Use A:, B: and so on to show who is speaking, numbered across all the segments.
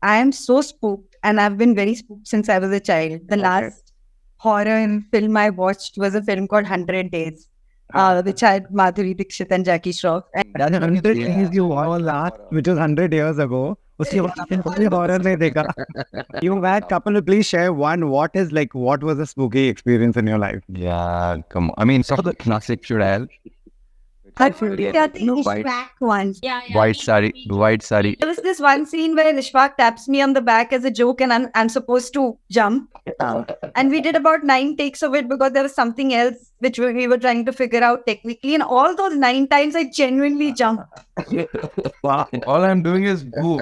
A: I am so spooked, and I've been very spooked since I was a child. The last horror film I watched was a film called 100 Days, which had Madhuri Dixit and Jackie Shroff.
B: That 100 days you watched last, which was 100 years ago. उसके बाद कोई horror नहीं देखा. You had couple to please share one. What was a spooky experience in your life?
C: Yeah, come on. I mean, some of the classic chudail.
A: I think Ishwak once.
C: White saree.
A: There was this one scene where Ishwak taps me on the back as a joke, and I'm supposed to jump. And we did about 9 takes of it because there was something else which we were trying to figure out technically. And all those 9 times, I genuinely jumped.
C: Wow. All I'm doing is boo.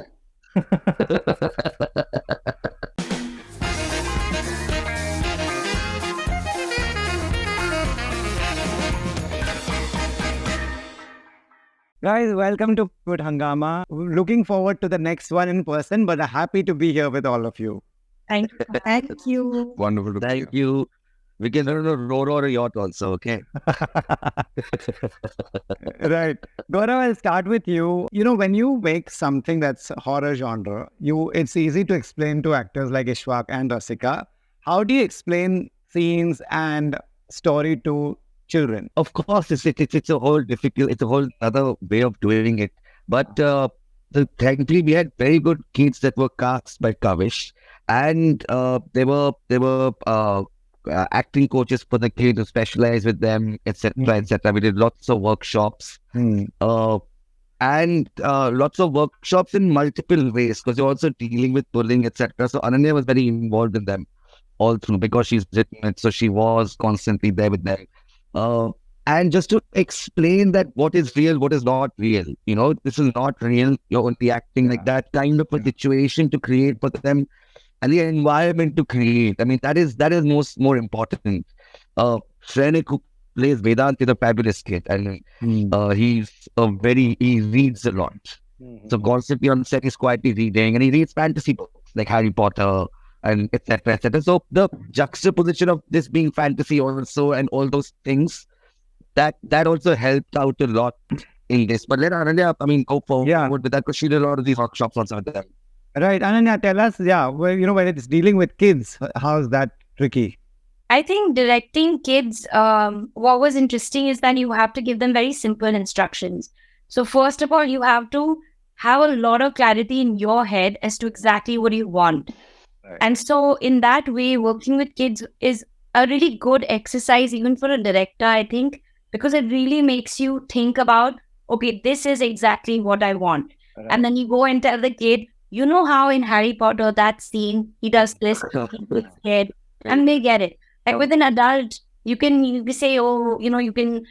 B: Guys, welcome to Hungama. Looking forward to the next one in person, but happy to be here with all of you.
A: Thank you.
C: Wonderful.
D: Thank you. We can row a yacht also, okay?
B: Right. Gauravv, I'll start with you. You know, when you make something that's horror genre, it's easy to explain to actors like Ishwak and Rasika. How do you explain scenes and story to children?
D: Of course, it's a whole other way of doing it. But thankfully, we had very good kids that were cast by Kavish, and they were acting coaches for the kids to specialize with them, etc., etc. We did lots of workshops, and lots of workshops in multiple ways because you're also dealing with bullying, etc. So Ananya was very involved in them all through because she's written it, so she was constantly there with them. And just to explain that what is real, what is not real. You know, this is not real. You're only acting like that kind of a situation to create for them and the environment to create. I mean, that is more important. Shrenik, who plays Vedant, is a fabulous kid, and he reads a lot. So constantly on set, he's quietly reading, and he reads fantasy books like Harry Potter and etc. etc. So the juxtaposition of this being fantasy also and all those things, that also helped out a lot in this. But let Ananya, go forward with that because she did a lot of these workshops on some of them.
B: Right. Ananya, tell us, when it's dealing with kids, how's that tricky?
E: I think directing kids, what was interesting is that you have to give them very simple instructions. So first of all, you have to have a lot of clarity in your head as to exactly what you want. Right. And so in that way, working with kids is a really good exercise, even for a director, I think, because it really makes you think about, okay, this is exactly what I want. Right. And then you go and tell the kid, you know how in Harry Potter, that scene, he does this, he's scared, and they get it. Like with an adult, you can say, you can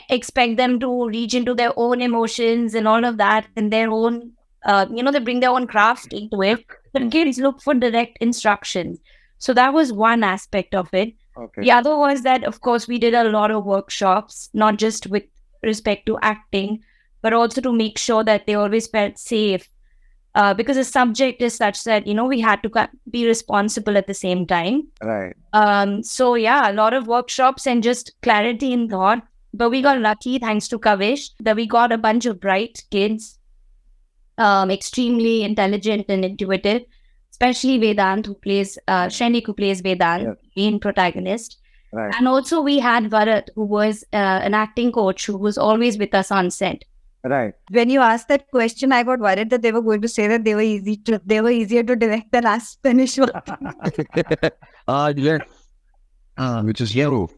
E: expect them to reach into their own emotions and all of that, and their own, they bring their own craft into it. But kids look for direct instructions. So that was one aspect of it. Okay. The other was that, of course, we did a lot of workshops, not just with respect to acting, but also to make sure that they always felt safe. Because the subject is such that, we had to be responsible at the same time.
B: Right.
E: So, a lot of workshops and just clarity in thought. But we got lucky, thanks to Kavish, that we got a bunch of bright kids, extremely intelligent and intuitive, especially Vedant, Shrenik, who plays Vedant, main protagonist. Right. And also we had Bharat, who was an acting coach who was always with us on set.
B: Right.
A: When you asked that question, I got worried that they were going to say that they were easier to direct than us finish.
C: Which is yellow.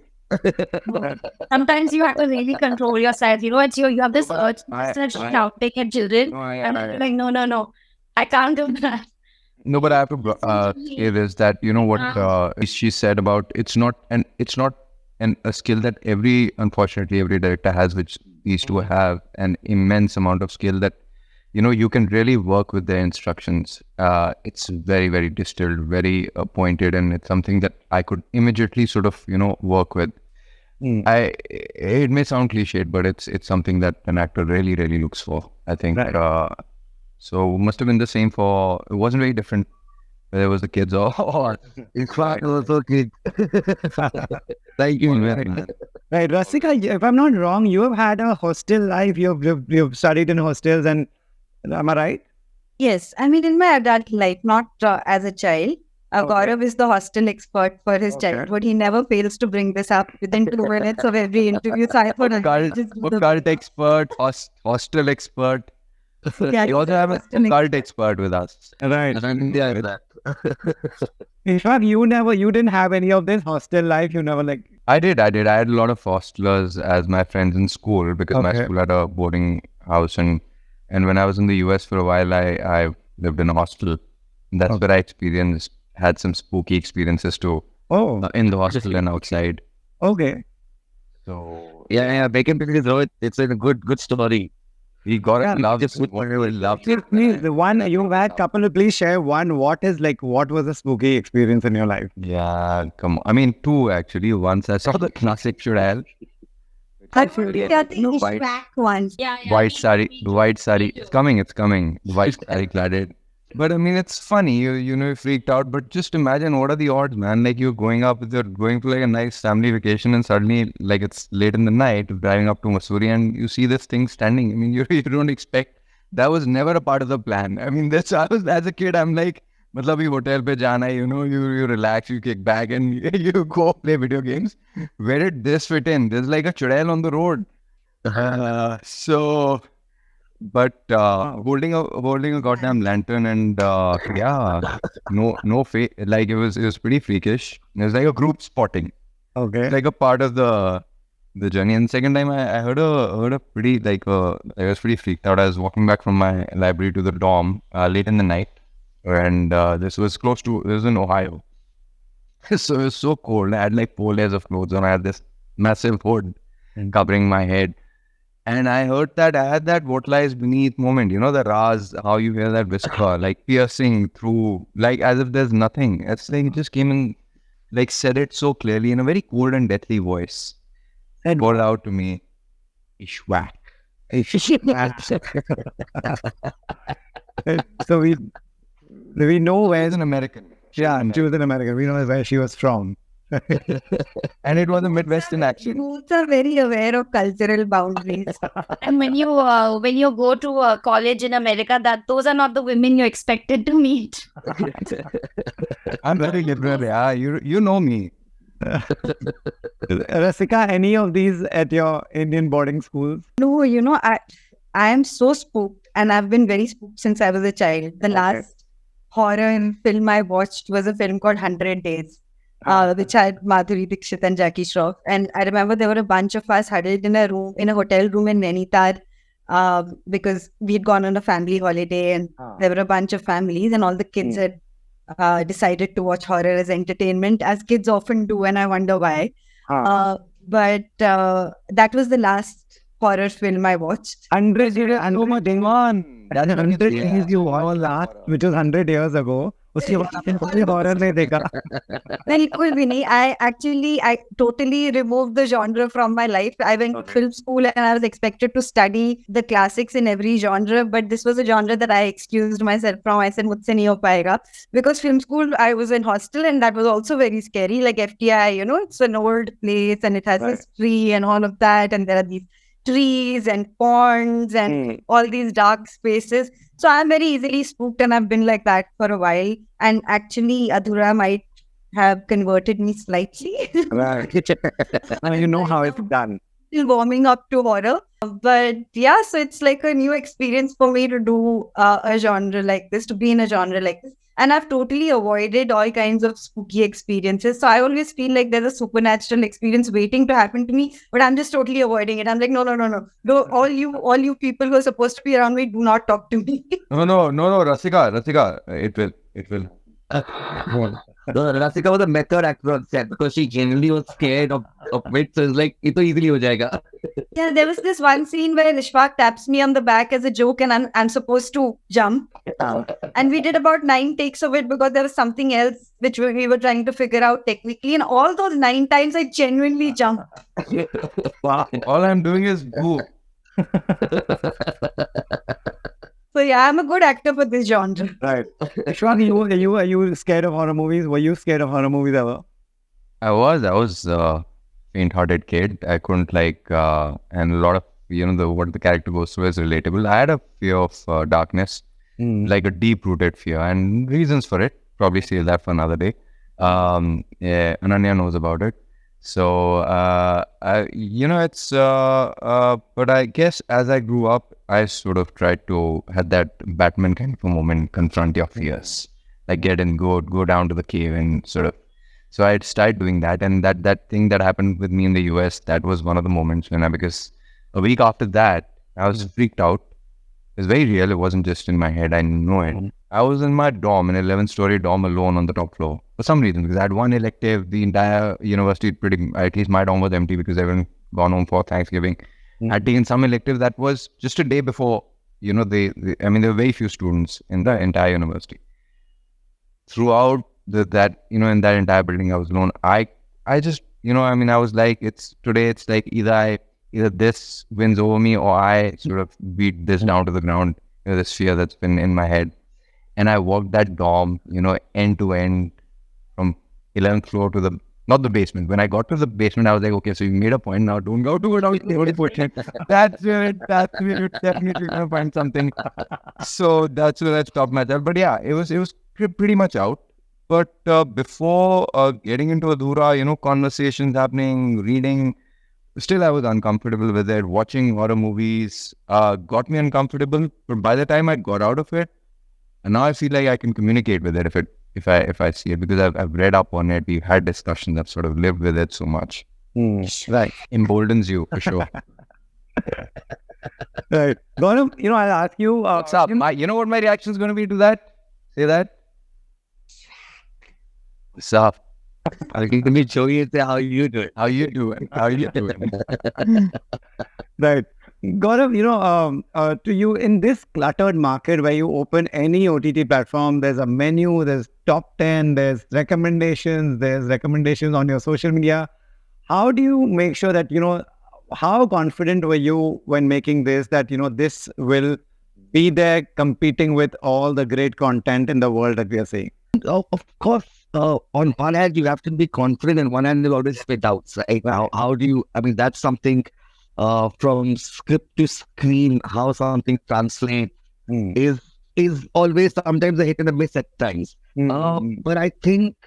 E: Sometimes you have to really control yourself. You have this urge to shouting at children. No, I can't do that.
C: No, but I have to say this, that what she said about it's not a skill that unfortunately every director has, which these two have an immense amount of skill that you can really work with their instructions. It's very, very distilled, very pointed, and it's something that I could immediately sort of work with. It may sound cliched, but it's something that an actor really, really looks for, I think. Right. So must have been the same it wasn't very different whether it was the kids or
D: in fact, it was so kids. Thank you.
B: Right, Rasika, if I'm not wrong, you have had a hostel life. You've studied in hostels, and am I right?
A: Yes, I mean in my adult life, not as a child.
B: Okay.
A: Gaurav is the hostel expert for his
B: Okay.
A: childhood. He never fails to bring this up within 2 minutes of every interview. So I thought I'd just do the
C: Cult expert, hostel expert.
A: Yeah,
C: We also have a
A: hostel
C: cult expert with us.
B: Right.
D: Ananya is that.
B: Ishwak, you didn't have any of this hostel life. You never like.
C: I did. I had a lot of hostelers as my friends in school because my
B: Okay.
C: school had a boarding house, and when I was in the US for a while, I lived in a hostel. That's
B: Okay.
C: where I had some spooky experiences too,
B: Oh,
C: in the hostel and outside.
B: okay.
C: So
D: Yeah. Bacon pickles, Rohit. It's a good story.
C: we got
B: Yeah,
C: it. Loved
D: just
C: it.
D: what we loved.
B: Please, the one you had couple, please share one. What was a spooky experience in your life?
C: Yeah, come on. I mean, two actually. Once I saw the classic chudail,
A: I forget the
C: No, white-
A: Ishwak ones.
C: white sari. The white sari. It's coming. The white sari cladded. But I mean, it's funny. You freaked out. But just imagine what are the odds, man? Like you're going to like a nice family vacation, and suddenly, like it's late in the night, driving up to Missouri, and you see this thing standing. I mean, you don't expect. That was never a part of the plan. I mean, I was as a kid. I'm like, मतलब ये hotel पे जाना है, you relax, you kick back, and you go play video games. Where did this fit in? There's like a chudail on the road. But holding a goddamn lantern and no face, like it was pretty freakish. It was like a group spotting.
B: Okay.
C: It's like a part of the journey. And second time I heard a pretty I was pretty freaked out. I was walking back from my library to the dorm late in the night, and this was in Ohio. So it was so cold. I had like 4 layers of clothes on. I had this massive hood covering my head. And I heard that I had that what lies beneath moment, the Raz, how you hear that whisper, like piercing through, like as if there's nothing. It's like it just came and like said it so clearly in a very cold and deathly voice. It called out to me, Ishwak.
B: So we know where.
C: As an American.
B: Yeah, she was an American. We know where she was from.
C: And it was a Midwestern accent.
A: Youths are very aware of cultural boundaries.
E: And when you go to a college in America, those are not the women you're expected to meet.
C: I'm very liberal, yeah. You know me.
B: Rasika, any of these at your Indian boarding schools?
A: No, I am so spooked, and I've been very spooked since I was a child. The last horror film I watched was a film called 100 Days. Which had Madhuri Dixit and Jackie Shroff. And I remember there were a bunch of us huddled in a hotel room in Nainital, because we had gone on a family holiday, and there were a bunch of families, and all the kids had decided to watch horror as entertainment, as kids often do, and I wonder why. But that was the last horror film I watched.
B: 100 years That's 100 things you all last, which was 100 years ago. उसके बाद आपने कोई horror नहीं देखा.
A: बिल्कुल भी नहीं. I totally removed the genre from my life. I went to film school and I was expected to study the classics in every genre, but this was a genre that I excused myself from. I said मुझसे नहीं हो पाएगा, because film school I was in hostel, and that was also very scary. Like FTI, it's an old place and it has history and all of that, and there are these trees and ponds and all these dark spaces. So I'm very easily spooked, and I've been like that for a while. And actually, Adhura might have converted me slightly.
B: Right. Now you know how it's done.
A: Still warming up to horror. But yeah, so it's like a new experience for me to do a genre like this, to be in a genre like this. And I've totally avoided all kinds of spooky experiences. So I always feel like there's a supernatural experience waiting to happen to me, but I'm just totally avoiding it. I'm like, no. All you people who are supposed to be around me, do not talk to me.
C: No, Rasika, it will.
D: Rasika was a method actor on set because she genuinely was scared of it. So it's like, it easily ho jayega.
A: Yeah, there was this one scene where Ishwak taps me on the back as a joke, and I'm supposed to jump. And we did about 9 takes of it because there was something else which we were trying to figure out technically. And all those 9 times, I genuinely jumped.
B: Wow.
C: All I'm doing is boo.
A: So yeah, I'm a good actor for this genre.
B: Right. Ishwak, are you scared of horror movies? Were you scared of horror movies ever?
C: I was a faint-hearted kid. I couldn't and a lot of what the character goes through is relatable. I had a fear of darkness. like a deep-rooted fear, and reasons for it. Probably save that for another day. Yeah, Ananya knows about it. So, but I guess as I grew up, I sort of tried to have that Batman kind of a moment, confront your fears, like go down to the cave and sort of. So I started doing that, and that thing that happened with me in the US, that was one of the moments because a week after that, I was freaked out. It's very real. It wasn't just in my head. I know it. I was in my dorm, an 11-story dorm alone on the top floor for some reason, because I had one elective. The entire university, at least my dorm was empty because everyone gone home for Thanksgiving. I'd taken some elective that was just a day before, there were very few students in the entire university. Throughout in that entire building, I was alone. I just, I was like, it's like either this wins over me or I sort of beat this down to the ground, this fear that's been in my head. And I walked that dorm, end to end from 11th floor to not the basement. When I got to the basement, I was like, okay, so you made a point now. Don't go to it. That's where you're definitely going to find something. So that's where I stopped myself. But yeah, it was pretty much out. But before getting into Adhura, conversations happening, reading, still I was uncomfortable with it. Watching horror movies got me uncomfortable. But by the time I got out of it, and now I feel like I can communicate with it if I see it, because I've read up on it. We've had discussions. I've sort of lived with it so much.
B: Right.
C: Emboldens you for sure.
B: Right. Gauravv, I'll ask you.
C: What's up? You know what my reaction is going to be to that? Say that. What's up?
D: Let me show you how you do it.
C: How you doing?
B: Right. Gauravv, to you, in this cluttered market where you open any OTT platform, there's a menu, there's top 10, there's recommendations on your social media. How do you make sure that, how confident were you when making this, that, this will be there competing with all the great content in the world that we are seeing?
D: Of course, on one hand, you have to be confident, and one hand, there's always spit doubts, right? How do you, that's something from script to screen, how something translates is always sometimes a hit and a miss at times. But I think,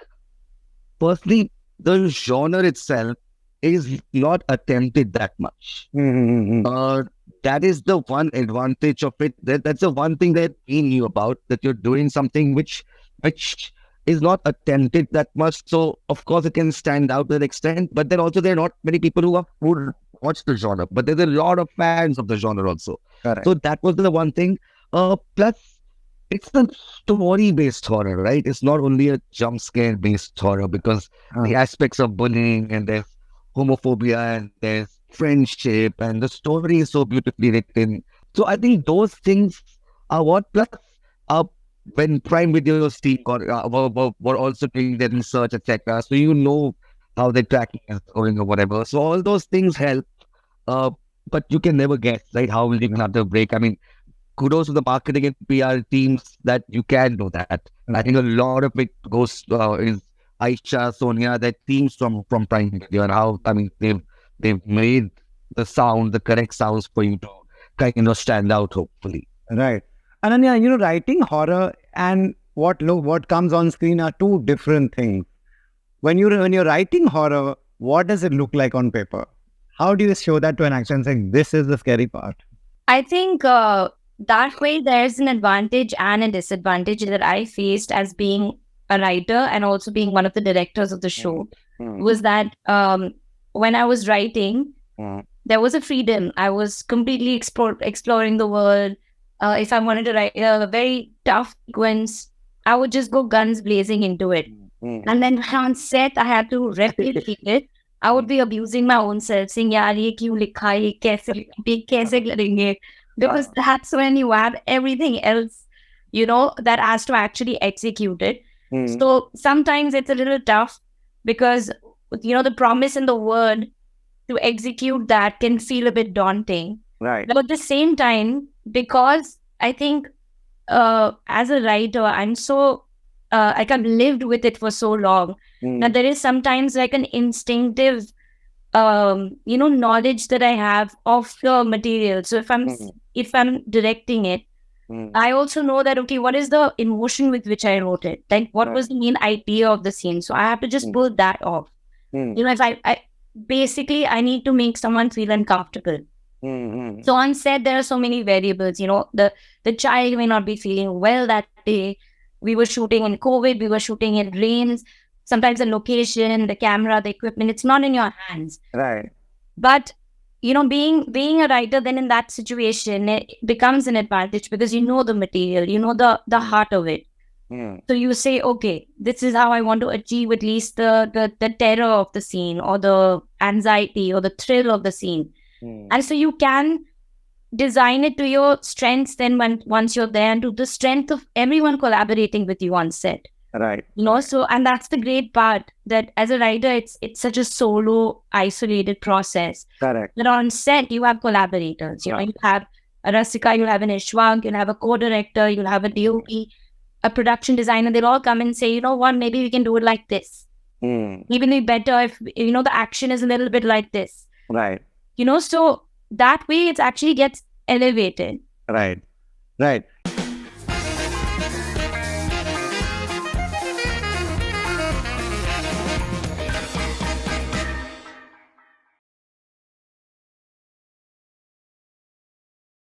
D: firstly, the genre itself is not attempted that much. That is the one advantage of it. That's the one thing that we knew about, that you're doing something which is not attempted that much. So, of course, it can stand out to an extent, but then also there are not many people who watch the genre, but there's a lot of fans of the genre also.
B: Correct.
D: So that was the one thing. Plus, it's a story-based horror, right? It's not only a jump scare-based horror, because the aspects of bullying, and there's homophobia, and there's friendship, and the story is so beautifully written. So I think those things are what. Plus, when Prime Video's team were also doing their research, etc., so how their tracking is going or whatever. So all those things help, but you can never guess, right? How will you have to break? Kudos to the marketing and PR teams that you can do that. I think a lot of it goes is Aisha, Sonia, their teams from Prime Video, and how they've made the correct sounds for you to kind of stand out, hopefully.
B: Right. Ananya, writing horror and what comes on screen are two different things. When you're writing horror, what does it look like on paper? How do you show that to an actor and saying, this is the scary part?
E: I think that way there's an advantage and a disadvantage that I faced as being a writer and also being one of the directors of the show, was that when I was writing, there was a freedom. I was completely exploring the world. If I wanted to write a very tough sequence, I would just go guns blazing into it. And then on set, I had to replicate it. I would be abusing my own self, saying, "Yaar, ye kyun likha hai? Kaise karenge?" Because that's when you have everything else, that has to actually execute it. So sometimes it's a little tough because, the promise in the word to execute that can feel a bit daunting.
B: Right.
E: But at the same time, because I think as a writer, I'm so, I've lived with it for so long. Now, there is sometimes like an instinctive, knowledge that I have of the material. So if I'm directing it, I also know that, okay, what is the emotion with which I wrote it? Like, what was the main idea of the scene? So I have to just pull that off. If I basically, I need to make someone feel uncomfortable. So on set, there are so many variables. The child may not be feeling well that day. We were shooting in COVID. We were shooting in rains. Sometimes the location, the camera, the equipment, it's not in your hands.
B: Right.
E: But being a writer, then in that situation, it becomes an advantage because you know the material, you know the heart of it. So you say, okay, this is how I want to achieve at least the terror of the scene, or the anxiety or the thrill of the scene. And so you can design it to your strengths then once you're there, and to the strength of everyone collaborating with you on set.
B: Right.
E: So, and that's the great part, that as a writer, it's such a solo, isolated process.
B: Correct.
E: But on set, you have collaborators. You have a Rasika, you have an Ishwak, you'll have a co-director, you'll have a DOP, a production designer. They'll all come and say, you know what, maybe we can do it like this. Even be better if, the action is a little bit like this.
B: Right.
E: So that way it actually gets elevated.
B: Right. Right.